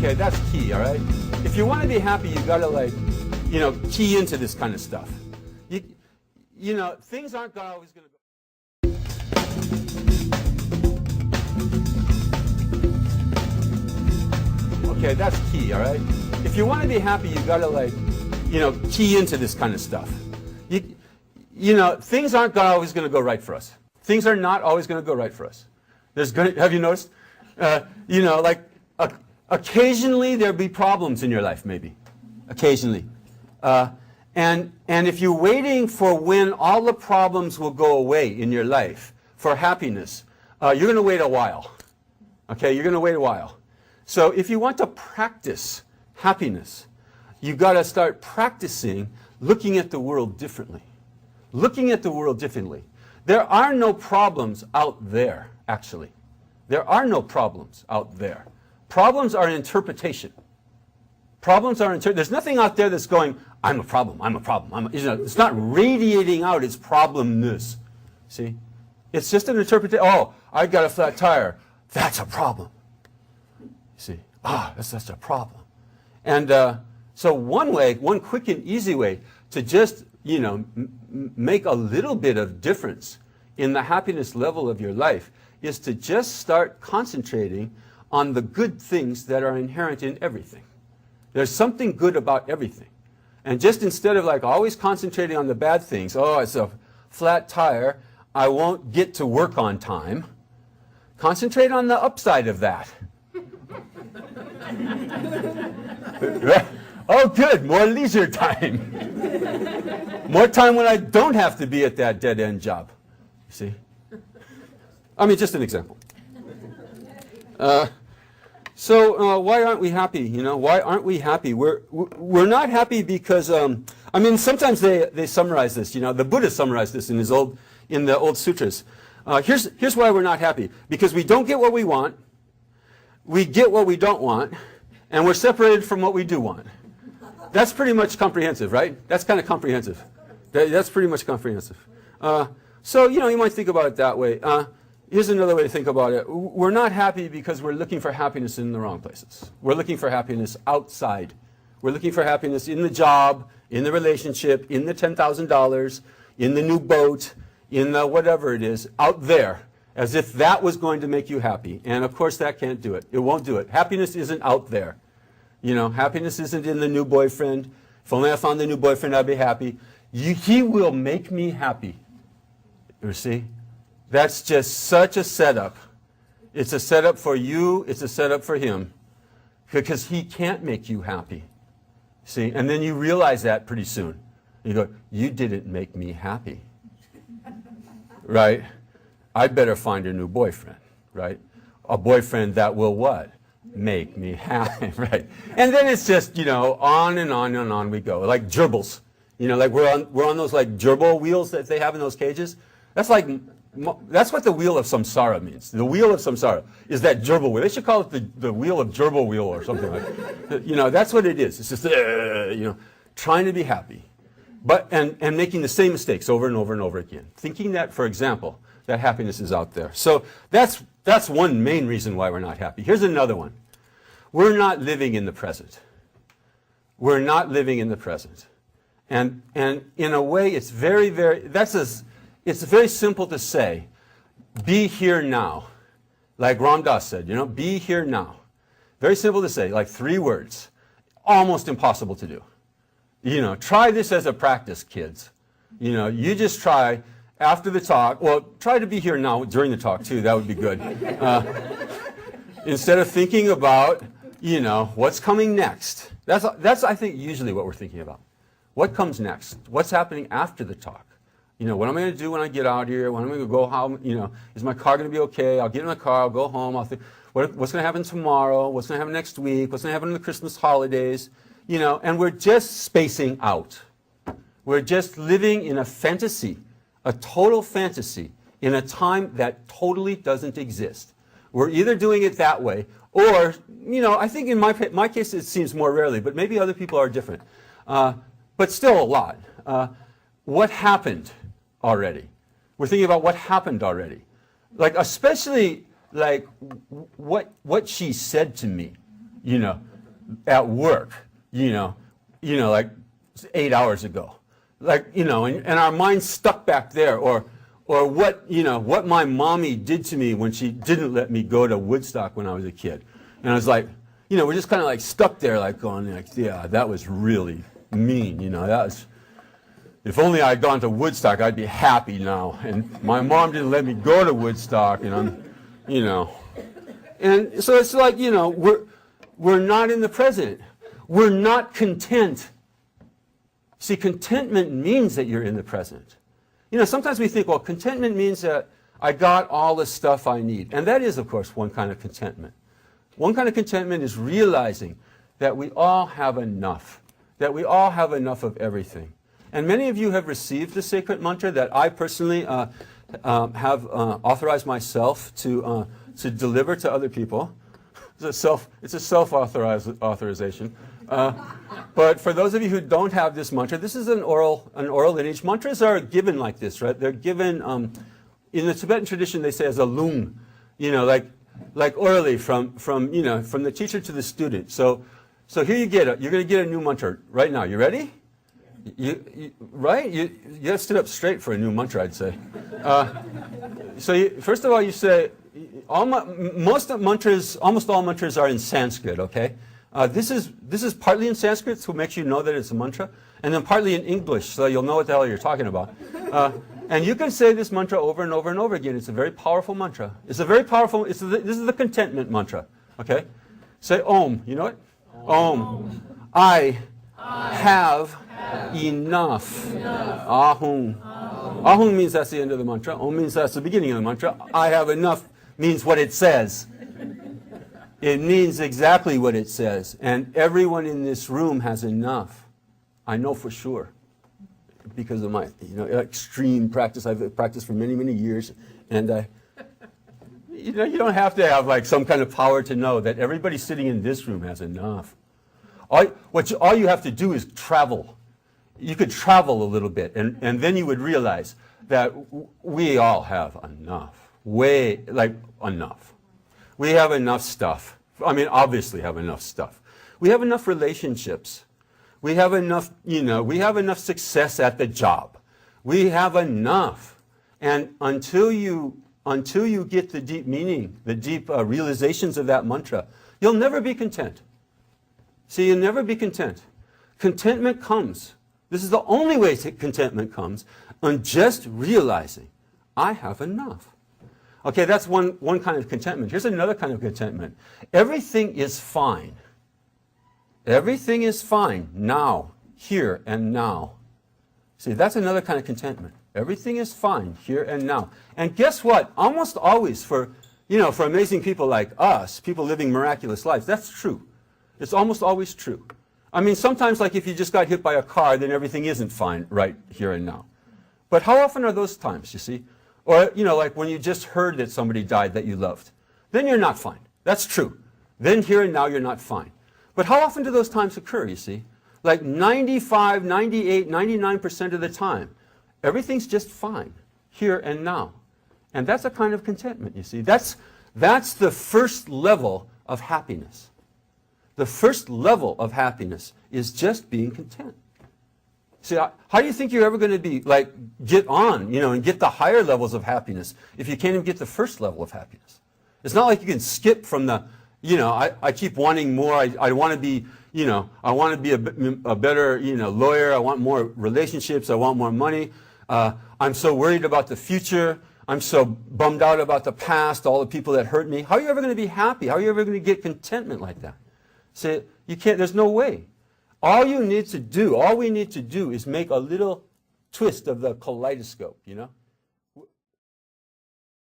Okay, that's key, all right? If you want to be happy, you got to, like, you know, key into this kind of stuff. You know, things aren't always going to go. Okay, that's key, all right? If you want to be happy, you got to, like, you know, key into this kind of stuff. You know, things aren't always going to go right for us. Things are not always going to go right for us. Have you noticed? You know, like, occasionally there'll be problems in your life, maybe. Occasionally. And if you're waiting for when all the problems will go away in your life for happiness, you're going to wait a while. Okay, you're going to wait a while. So if you want to practice happiness, you've got to start practicing looking at the world differently. Looking at the world differently. There are no problems out there, actually. There are no problems out there. Problems are interpretation. Problems are there's nothing out there that's going, I'm a problem, I'm a problem. You know, it's not radiating out its problemness. See? It's just an interpretation. Oh, I got a flat tire. That's a problem. See? That's a problem. And so one quick and easy way to just, you know, make a little bit of difference in the happiness level of your life is to just start concentrating on the good things that are inherent in everything. There's something good about everything. And just instead of like always concentrating on the bad things, oh, it's a flat tire, I won't get to work on time, concentrate on the upside of that. Oh, good, more leisure time. More time when I don't have to be at that dead-end job. You see? I mean, just an example. So why aren't we happy? You know, why aren't we happy? We're not happy because I mean, sometimes they summarize this. You know, the Buddha summarized this in the old sutras. Here's why we're not happy: because we don't get what we want, we get what we don't want, and we're separated from what we do want. That's pretty much comprehensive, right? That's kind of comprehensive. That's pretty much comprehensive. So you know, you might think about it that way. Here's another way to think about it. We're not happy because we're looking for happiness in the wrong places. We're looking for happiness outside. We're looking for happiness in the job, in the relationship, in the $10,000, in the new boat, in the whatever it is, out there, as if that was going to make you happy. And of course that can't do it. It won't do it. Happiness isn't out there. You know, happiness isn't in the new boyfriend. If only I found the new boyfriend, I'd be happy. He will make me happy. You see? That's just such a setup. It's a setup for you, it's a setup for him. Because he can't make you happy. See? And then you realize that pretty soon. You go, you didn't make me happy. Right? I'd better find a new boyfriend. Right? A boyfriend that will what? Make me happy. Right? And then it's just, you know, on and on and on we go. Like gerbils. You know, like we're on those like gerbil wheels that they have in those cages. That's what the wheel of samsara means. The wheel of samsara is that gerbil wheel. They should call it the wheel of gerbil wheel or something like that. You know, that's what it is. It's just, you know, trying to be happy. But, and making the same mistakes over and over and over again. Thinking that, for example, that happiness is out there. So that's one main reason why we're not happy. Here's another one. We're not living in the present. We're not living in the present. And in a way, it's very, very, it's very simple to say, be here now. Like Ram Dass said, you know, be here now. Very simple to say, like 3 words. Almost impossible to do. You know, try this as a practice, kids. You know, you just try after the talk. Well, try to be here now during the talk, too. That would be good. Instead of thinking about, you know, what's coming next. That's I think, usually what we're thinking about. What comes next? What's happening after the talk? You know, what am I going to do when I get out here? When am I going to go home? You know, is my car going to be okay? I'll get in my car, I'll go home, I'll think, what's going to happen tomorrow? What's going to happen next week? What's going to happen in the Christmas holidays? You know, and we're just spacing out. We're just living in a fantasy, a total fantasy, in a time that totally doesn't exist. We're either doing it that way, or, you know, I think in my case it seems more rarely, but maybe other people are different. But still a lot. What happened already? We're thinking about what happened already. Like, especially, like, what she said to me, you know. at work, like 8 hours ago. Like, and our mind's stuck back there, or what my mommy did to me when she didn't let me go to Woodstock when I was a kid. And I was like, we're just kind of like stuck there, like going, like, yeah, that was really mean, that was, if only I'd gone to Woodstock, I'd be happy now. And my mom didn't let me go to Woodstock, and I'm, And so it's like, we're not in the present. We're not content. See, contentment means that you're in the present. Sometimes we think, well, contentment means that I got all the stuff I need. And that is, of course, one kind of contentment. One kind of contentment is realizing that we all have enough, that we all have enough of everything. And many of you have received the sacred mantra that I personally have authorized myself to deliver to other people. It's a self-authorization. But for those of you who don't have this mantra, this is an oral lineage. Mantras are given like this, right? They're given in the Tibetan tradition. They say as a lung, like orally from the teacher to the student. So here you get it. You're going to get a new mantra right now. You ready? Right? You have to sit up straight for a new mantra, I'd say. First of all, you say. Almost all mantras are in Sanskrit, okay? This is partly in Sanskrit, so it makes you know that it's a mantra, and then partly in English, so you'll know what the hell you're talking about. And you can say this mantra over and over and over again. It's a very powerful mantra. This is the contentment mantra, okay? Say Om, you know it? Om. I have enough. Ahung. Ahung means that's the end of the mantra. Om means that's the beginning of the mantra. I have enough means what it says. It means exactly what it says. And everyone in this room has enough. I know for sure. Because of my extreme practice. I've practiced for many, many years. And you don't have to have like some kind of power to know that everybody sitting in this room has enough. All you have to do is travel. You could travel a little bit, and then you would realize that we all have enough. Enough. We have enough stuff. I mean, obviously have enough stuff. We have enough relationships. We have enough, we have enough success at the job. We have enough. And until you get the deep meaning, the deep realizations of that mantra, you'll never be content. See, you'll never be content. Contentment comes. This is the only way contentment comes, on just realizing, I have enough. Okay, that's one kind of contentment. Here's another kind of contentment. Everything is fine. Everything is fine now, here and now. See, that's another kind of contentment. Everything is fine here and now. And guess what? Almost always for amazing people like us, people living miraculous lives, that's true. It's almost always true. I mean, sometimes like if you just got hit by a car, then everything isn't fine right here and now. But how often are those times, you see? Or, like when you just heard that somebody died that you loved. Then you're not fine. That's true. Then here and now you're not fine. But how often do those times occur, you see? Like 95, 98, 99% of the time, everything's just fine, here and now. And that's a kind of contentment, you see. That's the first level of happiness. The first level of happiness is just being content. See, how do you think you're ever going to be, get on, and get the higher levels of happiness if you can't even get the first level of happiness? It's not like you can skip from the, I keep wanting more. I want to be, I want to be a better, lawyer. I want more relationships. I want more money. I'm so worried about the future. I'm so bummed out about the past, all the people that hurt me. How are you ever going to be happy? How are you ever going to get contentment like that? See, you can't, there's no way. All we need to do is make a little twist of the kaleidoscope,